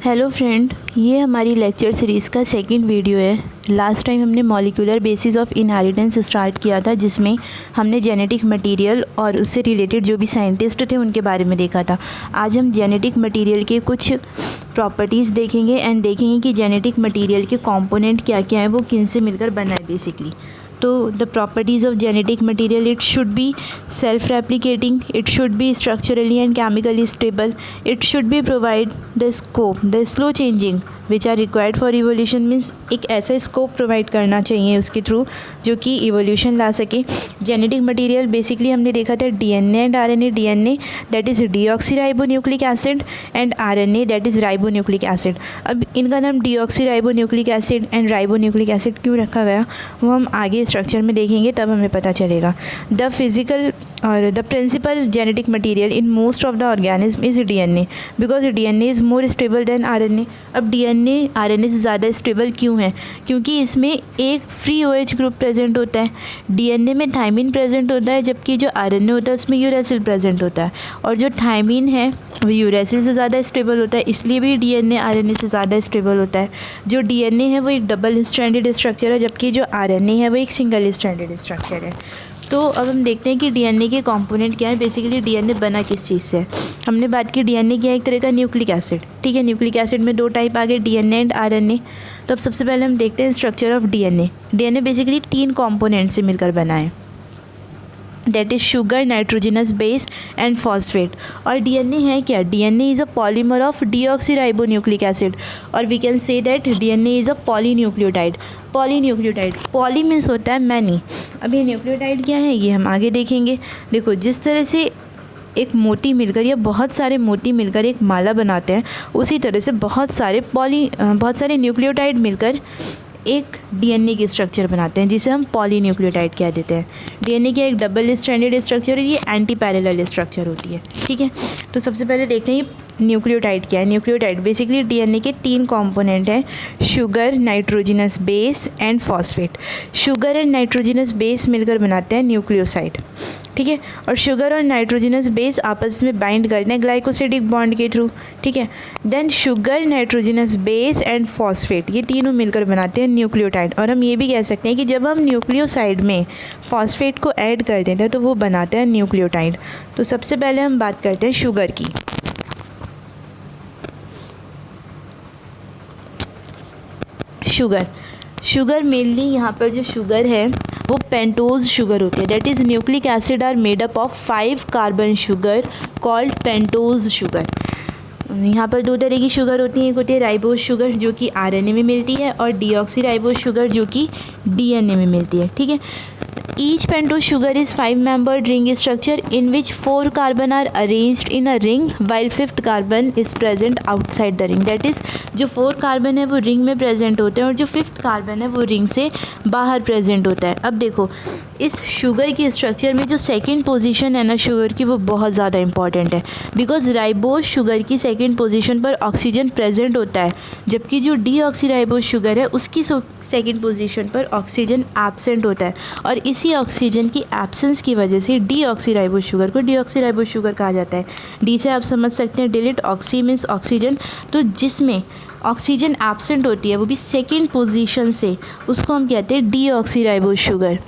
Hello friend, ये हमारी lecture series का सेकंड वीडियो है। लास्ट टाइम हमने molecular basis of inheritance start किया था, जिसमें हमने जेनेटिक मटेरियल और उससे रिलेटेड जो भी साइंटिस्ट थे उनके बारे में देखा था। आज हम जेनेटिक मटेरियल के कुछ प्रॉपर्टीज़ देखेंगे एंड देखेंगे कि जेनेटिक मटेरियल के कंपोनेंट क्या क्या हैं, वो किन से मिलकर बना है बेसिकली। तो the properties of genetic material, it should be self replicating, it should be structurally and chemically stable, it should be provide the scope, the slow changing which are required for evolution. Means एक ऐसा scope provide करना चाहिए उसके through जो कि evolution ला सके। Genetic material basically हमने देखा था DNA and RNA. DNA that is deoxyribonucleic acid and RNA that is ribonucleic acid. अब इनका नाम deoxyribonucleic acid and ribonucleic acid क्यों रखा गया वो हम आगे स्ट्रक्चर में देखेंगे, तब हमें पता चलेगा। द फिजिकल और the principal genetic material in most of the organism is DNA, because DNA is more stable than RNA. अब डीएनए आरएनए से ज़्यादा स्टेबल क्यों है? क्योंकि इसमें एक फ्री ओएच ग्रुप प्रेजेंट होता है। डीएनए में थायमिन प्रेजेंट होता है, जबकि जो आरएनए होता है उसमें यूरेसिल प्रेजेंट होता है, और जो थायमिन है वो यूरेसिल से ज़्यादा स्टेबल होता है, इसलिए भी डीएनए आरएनए से ज़्यादा स्टेबल होता है। जो डीएनए है वो एक डबल स्ट्रैंडेड स्ट्रक्चर है, जबकि जो आरएनए है वो एक सिंगल स्ट्रैंडेड स्ट्रक्चर है। तो अब हम देखते हैं कि डीएनए के कंपोनेंट क्या है। बेसिकली डीएनए बना किस चीज़ से है? हमने बात की डीएनए क्या है, एक तरह का न्यूक्लिक एसिड। ठीक है, न्यूक्लिक एसिड में दो टाइप आ गए, डीएनए एंड आरएनए। तो अब सबसे पहले हम देखते हैं structure of DNA. DNA basically 3 component से मिलकर बना है, that is sugar, nitrogenous base and phosphate. और डीएनए है क्या? DNA is a polymer of deoxyribonucleic acid, और we can say that DNA is a polynucleotide. Polynucleotide, poly means होता है मैनी। अब ये न्यूक्लियोटाइड क्या है ये हम आगे देखेंगे। देखो, जिस तरह से एक मोती मिलकर या बहुत सारे मोती मिलकर एक माला बनाते हैं, उसी तरह से बहुत सारे न्यूक्लियोटाइड मिलकर एक डीएनए की स्ट्रक्चर बनाते हैं, जिसे हम पॉलीन्यूक्लियोटाइड कह देते हैं। डीएनए की एक डबल स्ट्रैंडेड स्ट्रक्चर है, ये एंटी पैरेलल स्ट्रक्चर होती है। ठीक है, तो सबसे पहले देखते हैं न्यूक्लियोटाइड क्या है। न्यूक्लियोटाइड बेसिकली डीएनए के 3 कंपोनेंट हैं, sugar, nitrogenous base and phosphate. Sugar and nitrogenous base मिलकर बनाते हैं न्यूक्लियोसाइड। ठीक है, और शुगर और नाइट्रोजनस बेस आपस में बाइंड करते हैं ग्लाइकोसिडिक बॉन्ड के थ्रू। ठीक है, then sugar, nitrogenous base and phosphate, ये तीनों मिलकर बनाते हैं न्यूक्लियोटाइड। और हम ये भी कह सकते हैं कि जब हम न्यूक्लियोसाइड में फॉस्फेट को ऐड कर देते हैं तो वो बनाते हैं न्यूक्लियोटाइड। तो सबसे पहले हम बात करते हैं शुगर की। शुगर मेनली यहाँ पर जो शुगर है वो पेंटोज शुगर होती है, that is nucleic acid are made up of 5 carbon sugar called pentose sugar. यहाँ पर 2 तरह की शुगर होती है, एक होती है राइबोज शुगर जो कि आरएनए में मिलती है, और डीऑक्सीराइबोज शुगर जो कि डीएनए में मिलती है। ठीक है, each pentose sugar is 5 membered ring structure in which 4 carbon are arranged in a ring while 5th carbon is present outside the ring. That is जो 4 कार्बन है वो रिंग में प्रेजेंट होते हैं, और जो 5th कार्बन है वो रिंग से बाहर प्रेजेंट होता है। अब देखो, इस शुगर की स्ट्रक्चर में जो सेकेंड पोजीशन है ना शुगर की, वो बहुत ज़्यादा इंपॉर्टेंट है, बिकॉज राइबोज शुगर की सेकेंड पोजीशन पर ऑक्सीजन प्रेजेंट होता है, जबकि जो डीऑक्सीराइबोज शुगर है उसकी सेकेंड पोजीशन पर ऑक्सीजन एब्सेंट होता है। और इसी ऑक्सीजन की एब्सेंस की वजह से डीऑक्सीराइबोज शुगर को डीऑक्सीराइबोज शुगर कहा जाता है। डी से आप समझ सकते हैं डिलीट, ऑक्सी मीन्स ऑक्सीजन, तो जिसमें ऑक्सीजन एब्सेंट होती है वो भी सेकेंड पोजीशन से, उसको हम कहते हैं deoxyribose sugar.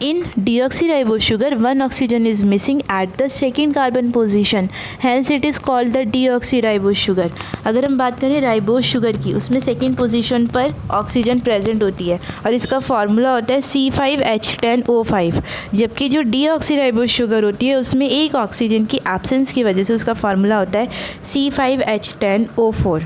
In deoxyribose sugar, 1 oxygen is missing at the second carbon position, hence it is called the deoxyribose sugar. अगर हम बात करें राइबोज शुगर की, उसमें सेकेंड पोजीशन पर ऑक्सीजन प्रेजेंट होती है, और इसका फार्मूला होता है C5H10O5, जबकि जो डीऑक्सीराइबोज शुगर होती है उसमें एक ऑक्सीजन की एब्सेंस की वजह से उसका फार्मूला होता है C5H10O4।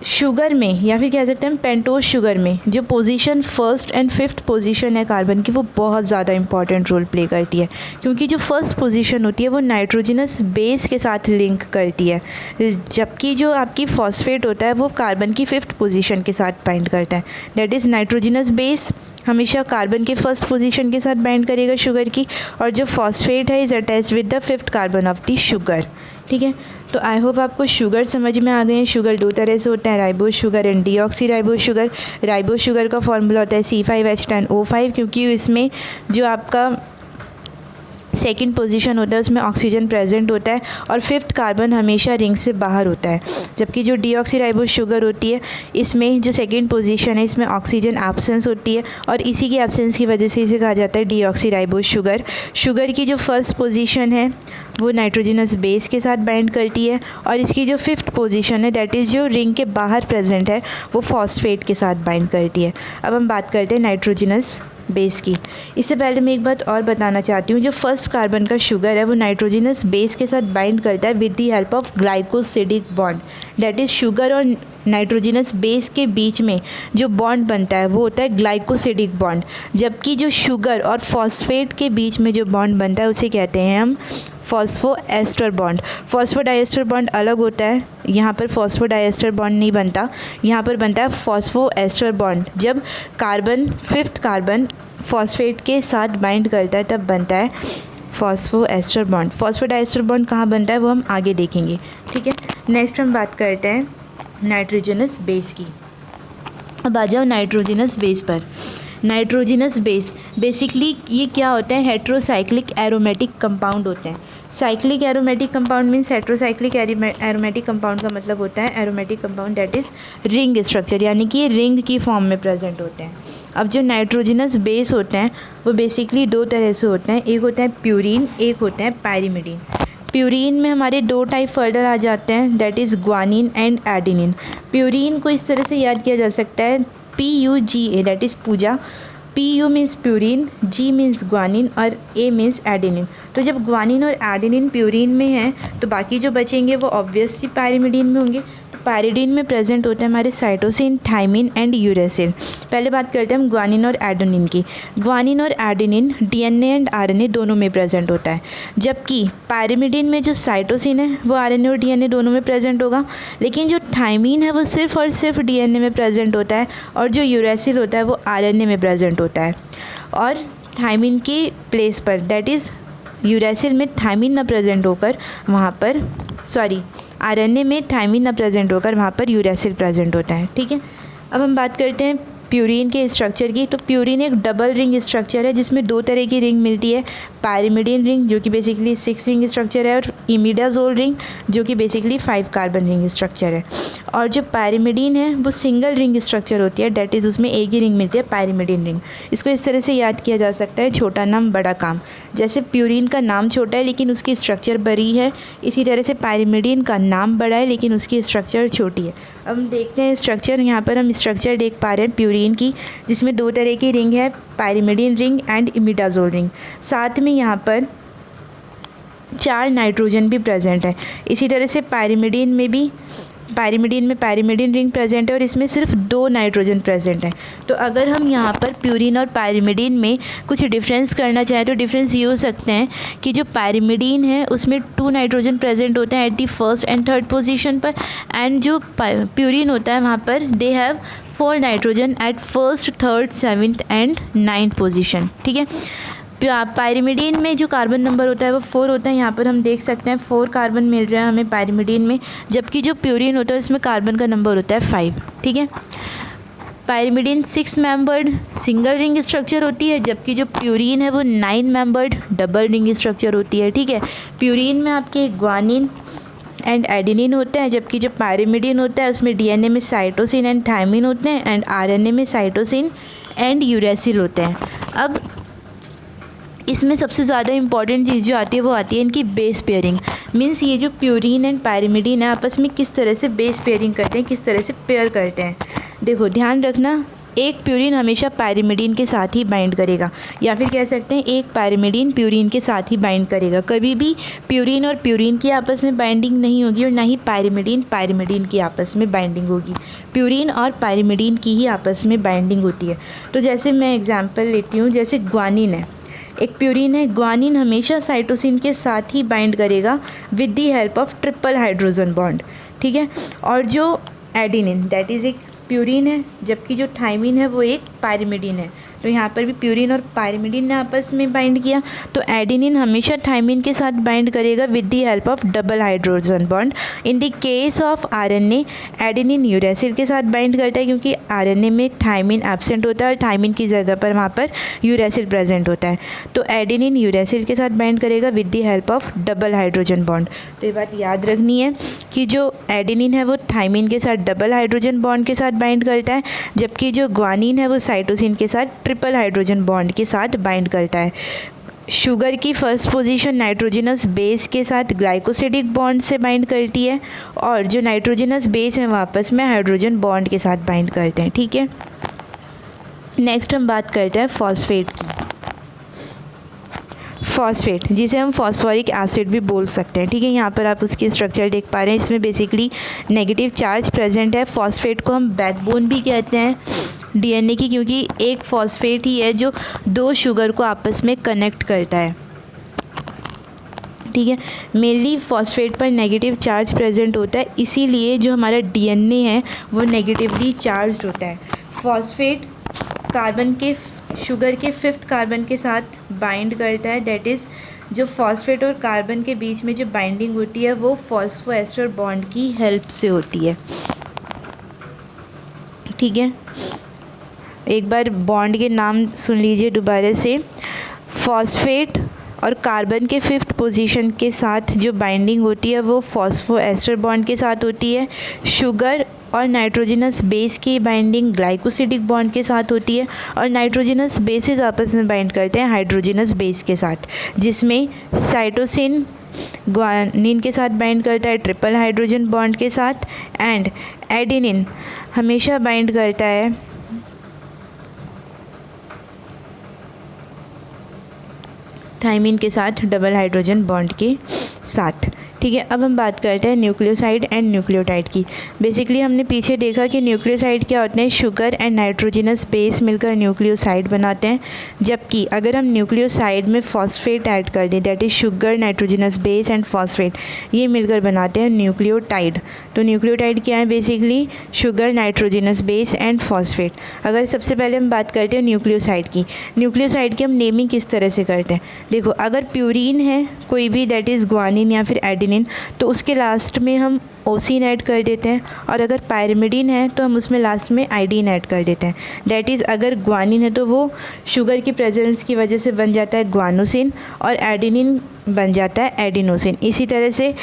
शुगर में, या फिर कह सकते हैं पेंटोज शुगर में, जो position 1st and 5th position है कार्बन की, वो बहुत ज़्यादा इंपॉर्टेंट रोल प्ले करती है, क्योंकि जो फर्स्ट पोजीशन होती है वो नाइट्रोजनस बेस के साथ लिंक करती है, जबकि जो आपकी फॉस्फेट होता है वो कार्बन की 5th पोजीशन के साथ बाइंड करता है। दैट इज़ नाइट्रोजनस बेस हमेशा कार्बन के फर्स्ट पोजीशन के साथ बाइंड करेगा शुगर की, और जो फॉस्फेट है is attach with the 5th carbon of the sugar. ठीक है, तो आई होप आपको शुगर समझ में आ गए हैं। शुगर 2 तरह से होता है, ribose sugar and deoxyribose sugar. Ribose sugar का फॉर्मूला होता है C5H10O5, क्योंकि इसमें जो आपका सेकंड पोजीशन होता है उसमें ऑक्सीजन प्रेजेंट होता है और फिफ्थ कार्बन हमेशा रिंग से बाहर होता है। जबकि जो डीऑक्सीराइबोस शुगर होती है इसमें जो सेकंड पोजीशन है इसमें ऑक्सीजन एब्सेंस होती है और इसी की एब्सेंस की वजह से इसे कहा जाता है डीऑक्सीराइबोस शुगर। शुगर की जो फर्स्ट पोजीशन है वो नाइट्रोजनस बेस के साथ बाइंड करती है और इसकी जो फिफ्थ पोजीशन है दैट इज़ जो रिंग के बाहर प्रेजेंट है वो फॉस्फेट के साथ बाइंड करती है। अब हम बात करते हैं नाइट्रोजनस बेस की। इससे पहले मैं एक बात और बताना चाहती हूँ, जो फर्स्ट कार्बन का शुगर है वो नाइट्रोजनस बेस के साथ बाइंड करता है with the help of glycosidic bond. That is sugar और नाइट्रोजनस बेस के बीच में जो बॉन्ड बनता है वो होता है ग्लाइकोसिडिक बॉन्ड। जबकि जो शुगर और फॉस्फेट के बीच में जो बॉन्ड बनता है उसे कहते हैं हम फॉस्फोएस्टर बॉन्ड। फॉस्फोडाइएस्टर बॉन्ड अलग होता है, यहाँ पर फॉस्फोडाइएस्टर बॉन्ड नहीं बनता, यहाँ पर बनता है फॉस्फोएस्टर बॉन्ड। जब कार्बन फिफ्थ कार्बन फॉस्फेट के साथ बाइंड करता है तब बनता है फॉस्फोएस्टर बॉन्ड। फॉस्फोडाइएस्टर बॉन्ड कहाँ बनता है वो हम आगे देखेंगे, ठीक है। नेक्स्ट हम बात करते हैं नाइट्रोजनस बेस की। अब आ जाओ नाइट्रोजनस बेस पर। नाइट्रोजनस बेस बेसिकली ये क्या होता है, हेट्रोसाइक्लिक एरोमेटिक कंपाउंड होते हैं। Cyclic aromatic compound means heterocyclic aromatic compound का मतलब होता है aromatic compound that is ring structure, यानी कि ये रिंग की फॉर्म में प्रेजेंट होते हैं। अब जो नाइट्रोजनस बेस होते हैं वो बेसिकली दो तरह से होते हैं, एक होता है प्यूरीन, एक होता है पायरिमिडीन। प्यूरीन में हमारे दो टाइप फर्दर आ जाते हैं that is guanine and adenine. Purine को इस तरह से याद किया जा सकता है PUGA दैट इज़ पूजा। PU means purine, G means guanine और A मीन्स एडेनिन। तो जब ग्वानिन और एडेनिन प्यूरीन में हैं तो बाकी जो बचेंगे वो ऑब्वियसली पायरिमिडीन में होंगे। पायरिडीन में प्रेजेंट होते हैं हमारे साइटोसिन, थायमिन एंड यूरेसिल। पहले बात करते हैं हम ग्वानिन और एडेनिन की। ग्वानिन और एडेनिन DNA एंड RNA दोनों में प्रेजेंट होता है, जबकि पायरिमिडीन में जो साइटोसिन है वो RNA और DNA दोनों में प्रेजेंट होगा, लेकिन जो थायमिन है वो सिर्फ और सिर्फ DNA में प्रेजेंट होता है और जो यूरेसिल होता है वो RNA में प्रेजेंट होता है। और थायमिन की प्लेस पर दैट इज़ यूरेसिल में थायमिन न प्रेजेंट होकर वहाँ पर RNA में थायमिन न प्रेजेंट होकर वहाँ पर यूरेसिल प्रेजेंट होता है, ठीक है। अब हम बात करते हैं प्यूरीन के स्ट्रक्चर की। तो प्यूरीन एक डबल रिंग स्ट्रक्चर है जिसमें दो तरह की रिंग मिलती है, पायरिमिडीन रिंग जो कि बेसिकली 6 रिंग स्ट्रक्चर है और इमिडाजोल रिंग जो कि बेसिकली 5 कार्बन रिंग स्ट्रक्चर है। और जो पायरिमिडीन है वो सिंगल रिंग स्ट्रक्चर होती है, डेट इज़ उसमें एक ही रिंग मिलती है, पायरिमिडीन रिंग। इसको इस तरह से याद किया जा सकता है, छोटा नाम बड़ा काम। जैसे प्यूरीन का नाम छोटा है लेकिन उसकी स्ट्रक्चर बड़ी है, इसी तरह से पायरिमिडीन का नाम बड़ा है लेकिन उसकी स्ट्रक्चर छोटी है। अब हम देखते हैं स्ट्रक्चर। यहाँ पर हम स्ट्रक्चर देख पा रहे हैं प्यूरीन की, जिसमें दो तरह की रिंग है, pyrimidine ring and imidazole ring. साथ में यहाँ पर 4 नाइट्रोजन भी प्रेजेंट है। इसी तरह से पायरिमिडीन में पायरिमिडीन रिंग प्रेजेंट है और इसमें सिर्फ 2 नाइट्रोजन प्रेजेंट है। तो अगर हम यहाँ पर प्यूरीन और पायरिमिडीन में कुछ डिफरेंस करना चाहें तो डिफरेंस ये हो सकते हैं कि जो पायरिमिडीन है उसमें 2 नाइट्रोजन प्रेजेंट होते हैं at the first and third position पर, एंड जो प्यूरीन होता है वहाँ पर they have 4 nitrogen at first, third, 7th and 9th position, ठीक है। पायरिमिडीन में जो कार्बन नंबर होता है वो 4 होता है। यहाँ पर हम देख सकते हैं 4 कार्बन मिल रहा है हमें पायरिमिडीन में, जबकि जो प्यूरीन होता है उसमें कार्बन का नंबर होता है 5, ठीक है। Pyrimidine 6 membered single ring structure होती है, जबकि जो प्यूरीन है वो 9 मेंबर्ड डबल रिंग स्ट्रक्चर होती है, ठीक है। प्यूरीन में आपके ग्वानिन एंड एडेनिन होते हैं, जबकि जो पायरिमिडीन होता है उसमें DNA में साइटोसिन एंड थायमिन होते हैं एंड RNA में साइटोसिन एंड यूरेसिल होते हैं। अब इसमें सबसे ज़्यादा इंपॉर्टेंट चीज़ जो आती है वो आती है इनकी बेस पेयरिंग। मीन्स ये जो प्यूरीन एंड पायरिमिडीन है आपस में किस तरह से बेस पेयरिंग करते हैं, किस तरह से पेयर करते हैं। देखो ध्यान रखना, एक प्यूरीन हमेशा पायरिमिडीन के साथ ही बाइंड करेगा, या फिर कह सकते हैं एक पायरिमिडीन प्यूरीन के साथ ही बाइंड करेगा। कभी भी प्यूरीन और प्यूरीन की आपस में बाइंडिंग नहीं होगी और ना ही पायरिमिडीन की आपस में बाइंडिंग होगी। प्यूरीन और पायरिमिडीन की ही आपस में बाइंडिंग होती है। तो जैसे मैं एग्जाम्पल लेती हूँ, जैसे ग्वानिन है, एक प्यूरीन है, ग्वानिन हमेशा साइटोसिन के साथ ही बाइंड करेगा with the help of triple hydrogen bond, ठीक है। और जो एडेनिन दैट इज़ एक प्यूरीन है, जबकि जो थायमिन है वो एक पायरिमिडीन है। तो यहाँ पर भी प्यूरिन और पायरिमिडिन ने आपस में बाइंड किया। तो एडेनिन हमेशा थायमिन के साथ बाइंड करेगा with the help of double hydrogen bond. In the case of RNA, adenine uracil के साथ बाइंड करता है क्योंकि आरएनए में थायमिन एब्सेंट होता है और थायमिन की जगह पर वहाँ पर यूरेसिल प्रेजेंट होता है। तो एडेनिन यूरेसिल के साथ बाइंड करेगा with the help of double hydrogen bond. तो ये बात याद रखनी है कि जो एडेनिन है वो थायमिन के साथ डबल हाइड्रोजन बॉन्ड के साथ बाइंड करता है, जबकि जो ग्वानिन है वो साइटोसिन के साथ ट्रिपल हाइड्रोजन बॉन्ड के साथ बाइंड करता है। शुगर की फर्स्ट पोजीशन नाइट्रोजनस बेस के साथ ग्लाइकोसिडिक बॉन्ड से बाइंड करती है और जो नाइट्रोजनस बेस है वापस में हाइड्रोजन बॉन्ड के साथ बाइंड करते हैं। ठीक है, नेक्स्ट हम बात करते हैं फॉस्फेट की। फॉस्फेट जिसे हम फॉस्फोरिक एसिड भी बोल सकते हैं। ठीक है, यहाँ पर आप उसकी स्ट्रक्चर देख पा रहे हैं। इसमें बेसिकली नेगेटिव चार्ज प्रेजेंट है। फॉस्फेट को हम बैकबोन भी कहते हैं डीएनए की, क्योंकि एक फॉस्फेट ही है जो दो शुगर को आपस में कनेक्ट करता है। ठीक है, मेनली फॉस्फेट पर नेगेटिव चार्ज प्रेजेंट होता है, इसीलिए जो हमारा डीएनए है वो नेगेटिवली चार्ज्ड होता है। फॉस्फेट कार्बन के शुगर के 5th कार्बन के साथ बाइंड करता है। दैट इज़ जो फॉस्फेट और कार्बन के बीच में जो बाइंडिंग होती है वो फॉस्फोएस्टर बॉन्ड की हेल्प से होती है। ठीक है, एक बार बॉन्ड के नाम सुन लीजिए दोबारा से। फॉस्फेट और कार्बन के 5th पोजीशन के साथ जो बाइंडिंग होती है वो फॉस्फोएस्टर बॉन्ड के साथ होती है। शुगर और नाइट्रोजनस बेस की बाइंडिंग ग्लाइकोसिडिक बॉन्ड के साथ होती है और नाइट्रोजनस बेसेस आपस में बाइंड करते हैं हाइड्रोजनस बेस के साथ, जिसमें साइटोसिन ग्वानिन के साथ बाइंड करता है ट्रिपल हाइड्रोजन बॉन्ड के साथ, एंड एडेनिन हमेशा बाइंड करता है थायमिन के साथ डबल हाइड्रोजन बॉन्ड के साथ। ठीक है, अब हम बात करते हैं न्यूक्लियोसाइड एंड न्यूक्लियोटाइड की। बेसिकली हमने पीछे देखा कि न्यूक्लियोसाइड क्या होते हैं, शुगर एंड नाइट्रोजनस बेस मिलकर न्यूक्लियोसाइड बनाते हैं। जबकि अगर हम न्यूक्लियोसाइड में फॉस्फेट ऐड कर दें, that is sugar, nitrogenous base and phosphate, ये मिलकर बनाते हैं न्यूक्लियोटाइड। तो न्यूक्लियोटाइड क्या है, basically sugar, nitrogenous base and phosphate. अगर सबसे पहले हम बात करते हैं न्यूक्लियोसाइड की, न्यूक्लियोसाइड की हम नेमिंग किस तरह से करते हैं। देखो, अगर प्यूरिन है कोई भी, दैट इज़ ग्वानिन या फिर एडेनिन, तो उसके लास्ट में हम ओसिन ऐड कर देते हैं, और अगर पायरिमिडिन है तो हम उसमें लास्ट में आइडिन ऐड कर देते हैं। दैट इज़ अगर ग्वानिन है तो वो शुगर की प्रेजेंस की वजह से बन जाता है ग्वानोसिन और एडेनिन बन जाता है एडिनोसिन। इसी तरह से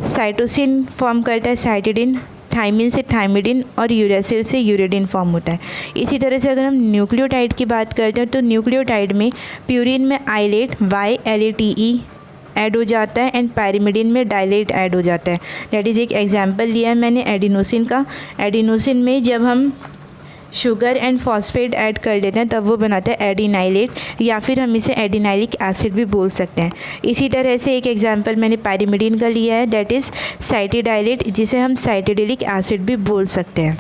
साइटोसिन फॉर्म करता है साइटिडिन, थायमिन से थायमिडिन और यूरेसिल से यूरेडिन फॉर्म होता है। इसी तरह से अगर हम न्यूक्लियोटाइड की बात करते हैं तो न्यूक्लियोटाइड में प्यूरिन में आइलेट YLATE ऐड हो जाता है एंड पायरिमिडिन में डाइलेट ऐड हो जाता है। दैट इज़ एक एग्जांपल लिया है मैंने एडिनोसिन का। एडिनोसिन में जब हम शुगर एंड फॉस्फेट ऐड कर देते हैं तब वो बनाता है एडिनाइलेट, या फिर हम इसे एडिनाइलिक एसिड भी बोल सकते हैं। इसी तरह से एक एग्जांपल मैंने पायरिमिडिन का लिया है, दैट इज़ साइटिडाइलेट, जिसे हम साइटिडिलिक एसिड भी बोल सकते हैं।